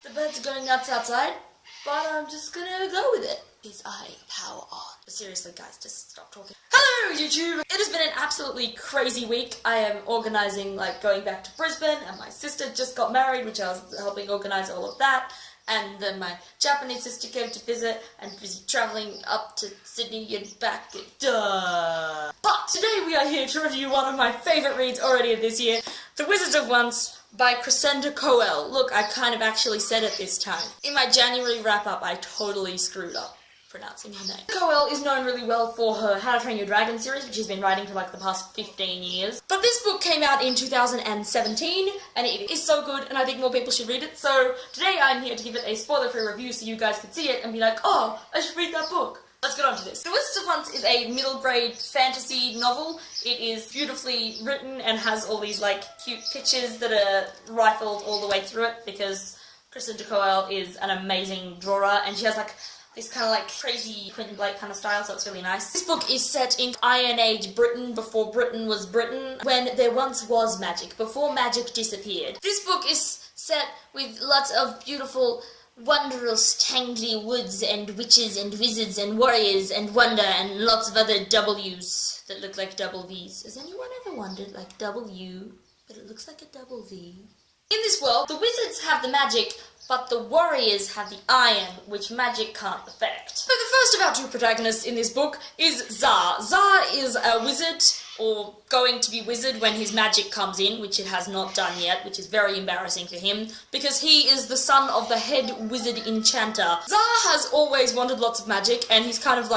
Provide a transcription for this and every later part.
The birds are going nuts outside, but I'm just gonna go with it. Because I power on. But seriously guys, just stop talking. Hello YouTube! It has been an absolutely crazy week. I am organising, going back to Brisbane, and my sister just got married, which I was helping organise all of that. And then my Japanese sister came to visit, and busy travelling up to Sydney and back. Duh! But today we are here to review one of my favourite reads already of this year, The Wizards of Once by Crescenda Coel. Look, I kind of actually said it this time. In my January wrap-up, I totally screwed up pronouncing her name. Coel is known really well for her How to Train Your Dragon series, which she's been writing for the past 15 years. But this book came out in 2017, and it is so good, and I think more people should read it. So today I'm here to give it a spoiler-free review so you guys can see it and be like, oh, I should read that book. Let's get on to this. The Wizards of Once is a middle-grade fantasy novel. It is beautifully written and has all these cute pictures that are rifled all the way through it because Crescenda Coel is an amazing drawer, and she has this kind of crazy Quentin Blake kind of style, so it's really nice. This book is set in Iron Age Britain, before Britain was Britain, when there once was magic, before magic disappeared. This book is set with lots of beautiful, wondrous, tangly woods and witches and wizards and warriors and wonder and lots of other W's that look like double V's. Has anyone ever wondered, W, but it looks like a double V? In this world, the wizards have the magic, but the warriors have the iron, which magic can't affect. So the first of our two protagonists in this book is Zar. Zar is a wizard, or going to be wizard when his magic comes in, which it has not done yet, which is very embarrassing for him, because he is the son of the head wizard enchanter. Zar has always wanted lots of magic, and he's kind of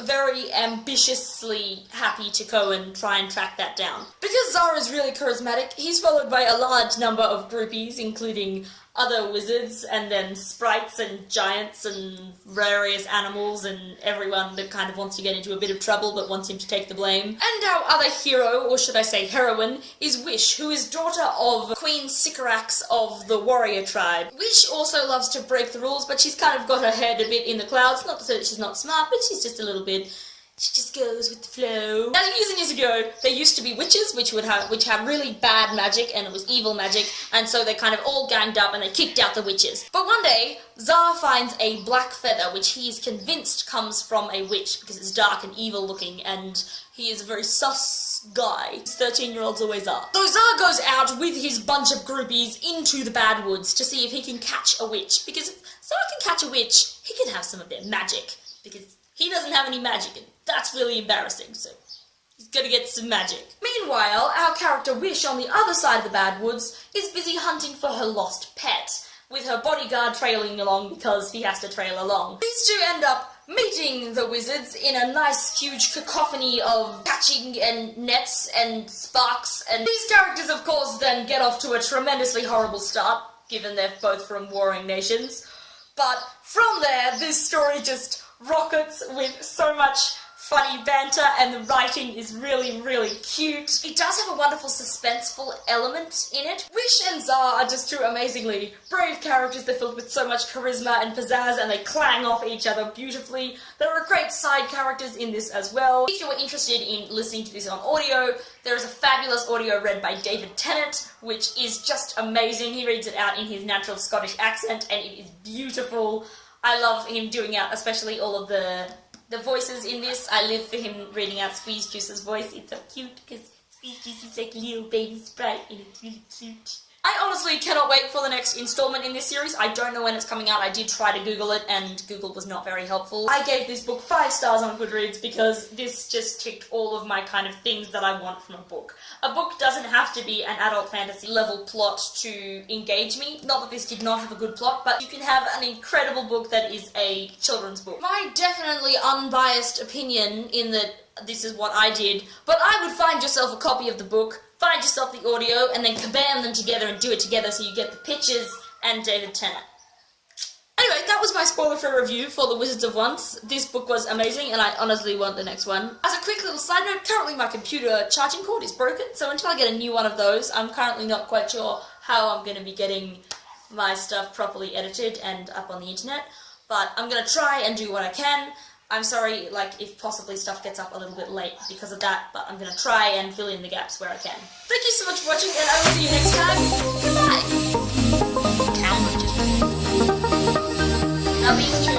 very ambitiously happy to go and try and track that down. Because Zar is really charismatic, he's followed by a large number of groupies, including other wizards, and then sprites and giants and various animals and everyone that kind of wants to get into a bit of trouble but wants him to take the blame. And our other hero, or should I say heroine, is Wish, who is daughter of Queen Sycorax of the warrior tribe. Wish also loves to break the rules, but she's kind of got her head a bit in the clouds. Not to say that she's not smart, but she's just a little bit... she just goes with the flow. Now, years and years ago, there used to be witches, which had really bad magic, and it was evil magic, and so they kind of all ganged up and they kicked out the witches. But one day, Zar finds a black feather, which he is convinced comes from a witch, because it's dark and evil looking, and he is a very sus guy. 13-year-olds always are. So Zar goes out with his bunch of groupies into the bad woods to see if he can catch a witch, because if Zar can catch a witch, he can have some of their magic, because he doesn't have any magic, and that's really embarrassing, so he's gonna get some magic. Meanwhile, our character Wish on the other side of the bad woods is busy hunting for her lost pet, with her bodyguard trailing along because he has to trail along. These two end up meeting the wizards in a nice huge cacophony of catching and nets and sparks, and these characters of course then get off to a tremendously horrible start, given they're both from warring nations. But from there, this story just rockets with so much funny banter, and the writing is really, really cute. It does have a wonderful suspenseful element in it. Wish and Zar are just two amazingly brave characters. They're filled with so much charisma and pizzazz, and they clang off each other beautifully. There are great side characters in this as well. If you are interested in listening to this on audio, there is a fabulous audio read by David Tennant, which is just amazing. He reads it out in his natural Scottish accent, and it is beautiful. I love him doing out especially all of the voices in this. I live for him reading out Squeeze Juice's voice. It's so cute because Squeeze Juice is like a little baby sprite and it's really cute. I honestly cannot wait for the next installment in this series. I don't know when it's coming out. I did try to Google it and Google was not very helpful. I gave this book 5 stars on Goodreads because this just ticked all of my kind of things that I want from a book. A book doesn't have to be an adult fantasy level plot to engage me. Not that this did not have a good plot, but you can have an incredible book that is a children's book. My definitely unbiased opinion in that this is what I did, but I would find yourself a copy of the book, find yourself the audio, and then kabam them together and do it together so you get the pictures and David Tennant. Anyway, that was my spoiler-free review for The Wizards of Once. This book was amazing, and I honestly want the next one. As a quick little side note, currently my computer charging cord is broken, so until I get a new one of those, I'm currently not quite sure how I'm going to be getting my stuff properly edited and up on the internet, but I'm going to try and do what I can. I'm sorry, if possibly stuff gets up a little bit late because of that, but I'm gonna try and fill in the gaps where I can. Thank you so much for watching, and I will see you next time. Goodbye! Now these two